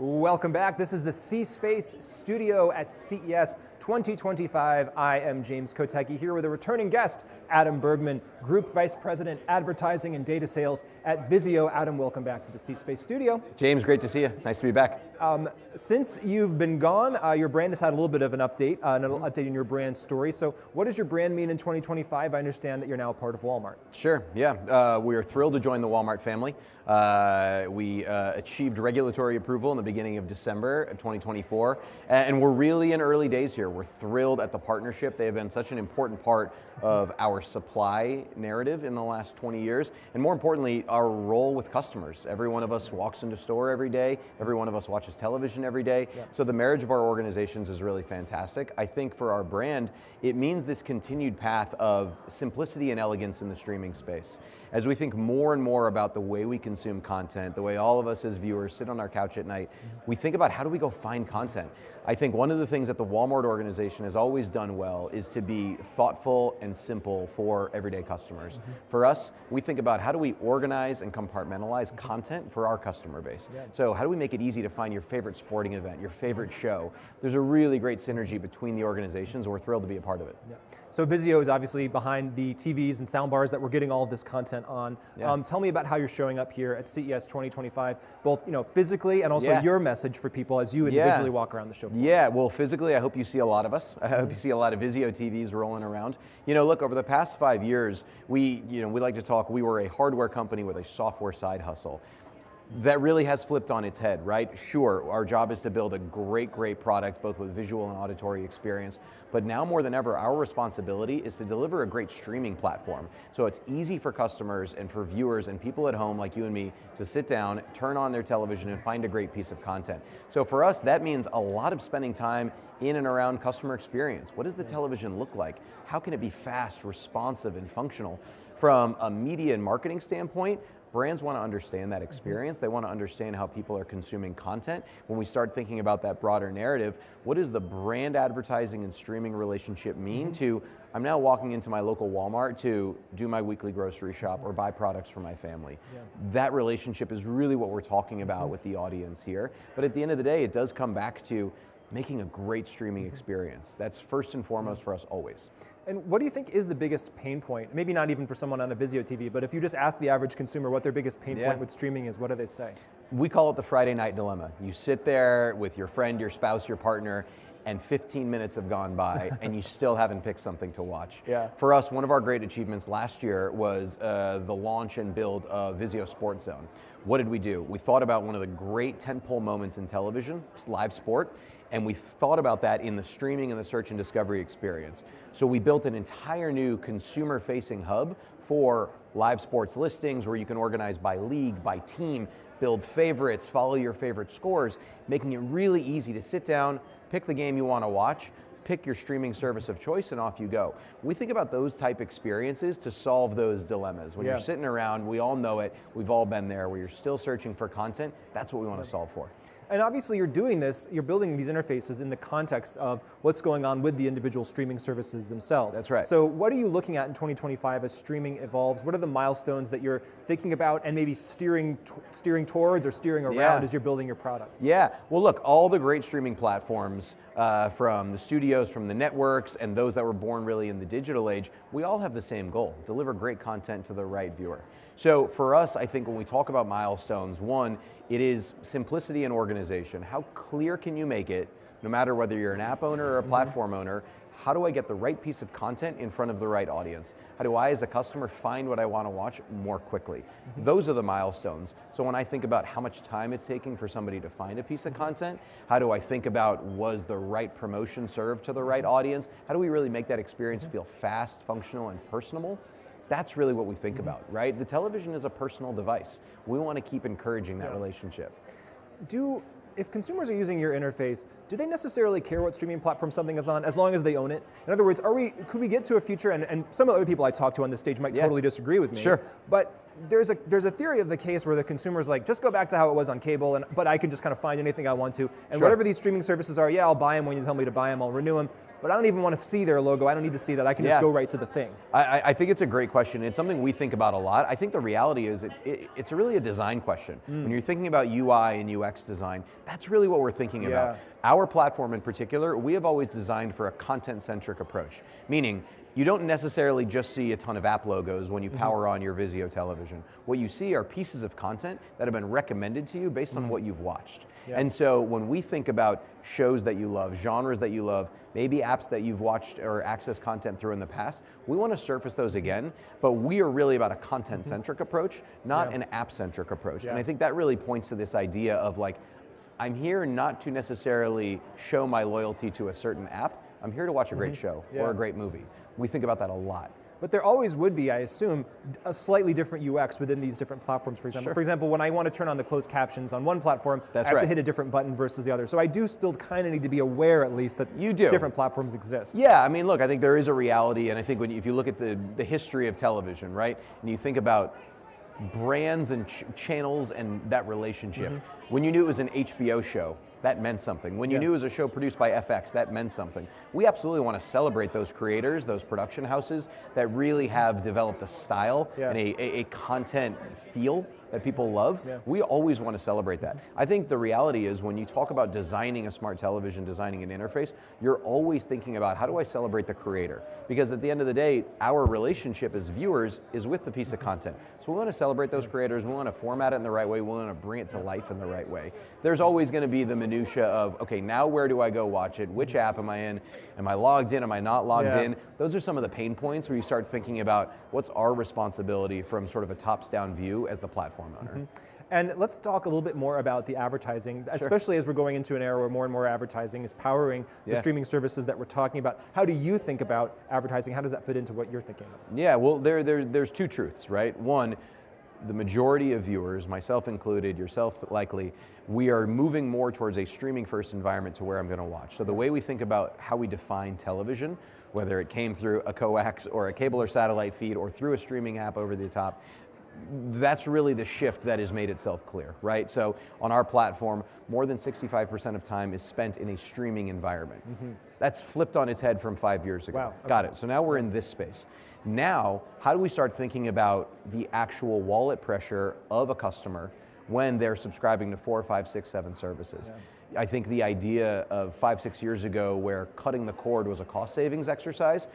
Welcome back. This is the C Space Studio at CES 2025. I am James Kotecki here with a returning guest, Adam Bergman, Group Vice President, Advertising and Data Sales at VIZIO. Adam, welcome back to the C Space Studio. James, great to see you. Nice to be back. Since you've been gone, your brand has had a little bit of an update, in your brand story. So what does your brand mean in 2025? I understand that you're now a part of Walmart. Sure, yeah. We are thrilled to join the Walmart family. We achieved regulatory approval in the beginning of December of 2024, and we're really in early days here. We're thrilled at the partnership. They have been such an important part of our supply narrative in the last 20 years, and more importantly, our role with customers. Every one of us walks into store every day. Every one of us watches television every day. Yeah. So the marriage of our organizations is really fantastic. I think for our brand, it means this continued path of simplicity and elegance in the streaming space. As we think more and more about the way we consume content, the way all of us as viewers sit on our couch at night, we think about how do we go find content. I think one of the things that the Walmart organization has always done well is to be thoughtful and simple for everyday customers. For us, we think about how do we organize and compartmentalize content for our customer base. Yeah. So how do we make it easy to find your favorite sporting event, your favorite show? There's a really great synergy between the organizations. We're thrilled to be a part of it. Yeah. So VIZIO is obviously behind the TVs and soundbars that we're getting all of this content on. Yeah. Tell me about how you're showing up here at CES 2025, both physically and also your message for people as you individually walk around the show floor. Yeah, well, physically, I hope you see a lot of us. I hope you see a lot of VIZIO TVs rolling around. Look, over the past 5 years, we like to talk, we were a hardware company with a software side hustle. That really has flipped on its head, right? Sure, our job is to build a great product, both with visual and auditory experience, but now more than ever, our responsibility is to deliver a great streaming platform. So it's easy for customers and for viewers and people at home like you and me to sit down, turn on their television and find a great piece of content. So for us, that means a lot of spending time in and around customer experience. What does the television look like? How can it be fast, responsive, and functional? From a media and marketing standpoint, brands want to understand that experience. They want to understand how people are consuming content. When we start thinking about that broader narrative, what does the brand advertising and streaming relationship mean to, I'm now walking into my local Walmart to do my weekly grocery shop or buy products for my family. Yeah. That relationship is really what we're talking about with the audience here. But at the end of the day, it does come back to making a great streaming experience. That's first and foremost for us always. And what do you think is the biggest pain point? Maybe not even for someone on a VIZIO TV, but if you just ask the average consumer what their biggest pain point with streaming is, what do they say? We call it the Friday night dilemma. You sit there with your friend, your spouse, your partner, and 15 minutes have gone by and you still haven't picked something to watch. Yeah. For us, one of our great achievements last year was the launch and build of VIZIO Sports Zone. What did we do? We thought about one of the great tentpole moments in television, live sport, and we thought about that in the streaming and the search and discovery experience. So we built an entire new consumer-facing hub for live sports listings where you can organize by league, by team, build favorites, follow your favorite scores, making it really easy to sit down, pick the game you want to watch, pick your streaming service of choice, and off you go. We think about those type experiences to solve those dilemmas. When you're sitting around, we all know it, we've all been there, where you're still searching for content, that's what we want to solve for. And obviously you're doing this, you're building these interfaces in the context of what's going on with the individual streaming services themselves. That's right. So what are you looking at in 2025 as streaming evolves? What are the milestones that you're thinking about and maybe steering towards or steering around as you're building your product? Yeah, well look, all the great streaming platforms from the studios, from the networks, and those that were born really in the digital age, we all have the same goal, deliver great content to the right viewer. So for us, I think when we talk about milestones, one, it is simplicity and organization. How clear can you make it, no matter whether you're an app owner or a platform owner, how do I get the right piece of content in front of the right audience? How do I, as a customer, find what I want to watch more quickly? Those are the milestones. So when I think about how much time it's taking for somebody to find a piece of content, how do I think about, was the right promotion served to the right audience? How do we really make that experience feel fast, functional, and personable? That's really what we think about, right? The television is a personal device. We want to keep encouraging that relationship. If consumers are using your interface, do they necessarily care what streaming platform something is on, as long as they own it? In other words, could we get to a future, and some of the other people I talk to on this stage might totally disagree with me, but there's a theory of the case where the consumer's like, just go back to how it was on cable, but I can just kind of find anything I want to, and whatever these streaming services are, I'll buy them when you tell me to buy them, I'll renew them. but I don't even want to see their logo. I don't need to see that. I can just go right to the thing. I think it's a great question. It's something we think about a lot. I think the reality is it's really a design question. When you're thinking about UI and UX design, that's really what we're thinking about. Our platform in particular, we have always designed for a content-centric approach, meaning you don't necessarily just see a ton of app logos when you power on your VIZIO television. What you see are pieces of content that have been recommended to you based on what you've watched. And so when we think about shows that you love, genres that you love, maybe apps that you've watched or accessed content through in the past, we want to surface those again, but we are really about a content-centric approach, not an app-centric approach. And I think that really points to this idea of like, I'm here not to necessarily show my loyalty to a certain app, I'm here to watch a great show or a great movie. We think about that a lot. But there always would be, I assume, a slightly different UX within these different platforms, for example. For example, when I want to turn on the closed captions on one platform, I have to hit a different button versus the other. So I do still kind of need to be aware, at least, that different platforms exist. Yeah, I mean, look, I think there is a reality, and I think if you look at the history of television, right, and you think about brands and channels and that relationship, when you knew it was an HBO show, that meant something. When you knew it was a show produced by FX, that meant something. We absolutely want to celebrate those creators, those production houses that really have developed a style and a content feel that people love. We always want to celebrate that. I think the reality is when you talk about designing a smart television, designing an interface, you're always thinking about how do I celebrate the creator? Because at the end of the day, our relationship as viewers is with the piece of content. So we want to celebrate those creators, we want to format it in the right way, we want to bring it to life in the right way. There's always going to be the minutia of, okay, now where do I go watch it? Which app am I in? Am I logged in? Am I not logged in? Those are some of the pain points where you start thinking about what's our responsibility from sort of a tops-down view as the platform owner. And let's talk a little bit more about the advertising, especially as we're going into an era where more and more advertising is powering the streaming services that we're talking about. How do you think about advertising? How does that fit into what you're thinking about? Yeah, well, there's two truths, right? One, the majority of viewers, myself included, yourself likely, we are moving more towards a streaming first environment to where I'm going to watch. So the way we think about how we define television, whether it came through a coax or a cable or satellite feed or through a streaming app over the top, that's really the shift that has made itself clear, right? So on our platform, more than 65% of time is spent in a streaming environment. That's flipped on its head from 5 years ago. Wow. Got it. So now we're in this space. Now, how do we start thinking about the actual wallet pressure of a customer when they're subscribing to 4, 5, 6, 7 services? I think the idea of 5, 6 years ago where cutting the cord was a cost savings exercise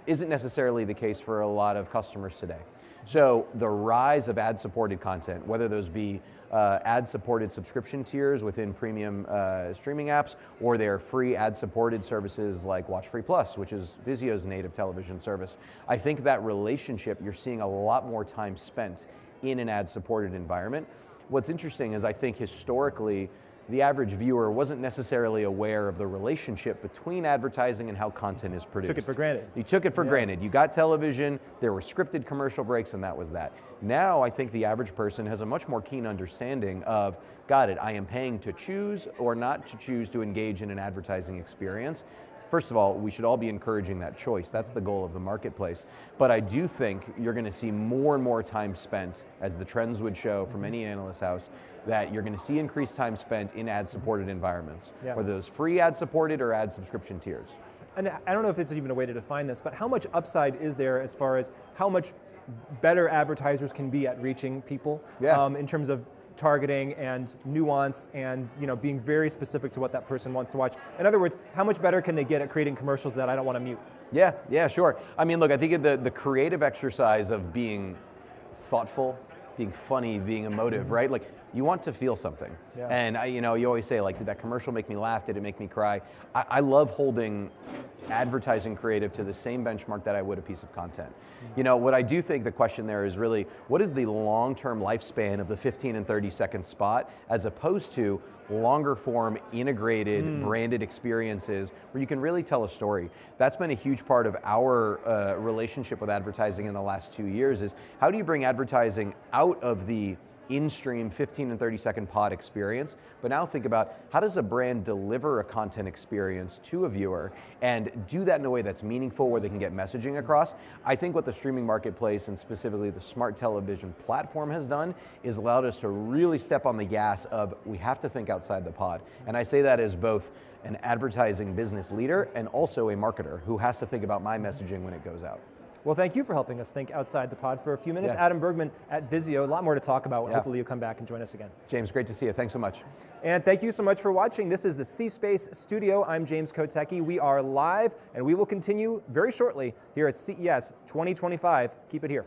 isn't necessarily the case for a lot of customers today. So the rise of ad-supported content, whether those be ad-supported subscription tiers within premium streaming apps, or their free ad-supported services like WatchFree Plus, which is VIZIO's native television service, I think that relationship, you're seeing a lot more time spent in an ad-supported environment. What's interesting is I think historically, the average viewer wasn't necessarily aware of the relationship between advertising and how content is produced. Took it for granted. You took it for granted. You got television, there were scripted commercial breaks, and that was that. Now I think the average person has a much more keen understanding of, got it, I am paying to choose or not to choose to engage in an advertising experience. First of all, we should all be encouraging that choice. That's the goal of the marketplace. But I do think you're going to see more and more time spent, as the trends would show from any analyst house, that you're going to see increased time spent in ad-supported environments, whether those free ad-supported or ad subscription tiers. And I don't know if there's even a way to define this, but how much upside is there as far as how much better advertisers can be at reaching people in terms of targeting and nuance and being very specific to what that person wants to watch? In other words, how much better can they get at creating commercials that I don't want to mute? Yeah, sure. I mean, look, I think the creative exercise of being thoughtful, being funny, being emotive, right? Like, you want to feel something. And you always say, like, did that commercial make me laugh? Did it make me cry? I love holding advertising creative to the same benchmark that I would a piece of content. What I do think the question there is really, what is the long-term lifespan of the 15 and 30-second spot, as opposed to longer form, integrated, branded experiences where you can really tell a story. That's been a huge part of our relationship with advertising in the last 2 years, is how do you bring advertising out of the in-stream 15 and 30-second pod experience, but now think about how does a brand deliver a content experience to a viewer and do that in a way that's meaningful, where they can get messaging across. I think what the streaming marketplace and specifically the smart television platform has done is allowed us to really step on the gas of, we have to think outside the pod. And I say that as both an advertising business leader and also a marketer who has to think about my messaging when it goes out. Well, thank you for helping us think outside the pod for a few minutes. Adam Bergman at VIZIO, a lot more to talk about. Hopefully you'll come back and join us again. James, great to see you. Thanks so much. And thank you so much for watching. This is the C Space Studio. I'm James Kotecki. We are live, and we will continue very shortly here at CES 2025. Keep it here.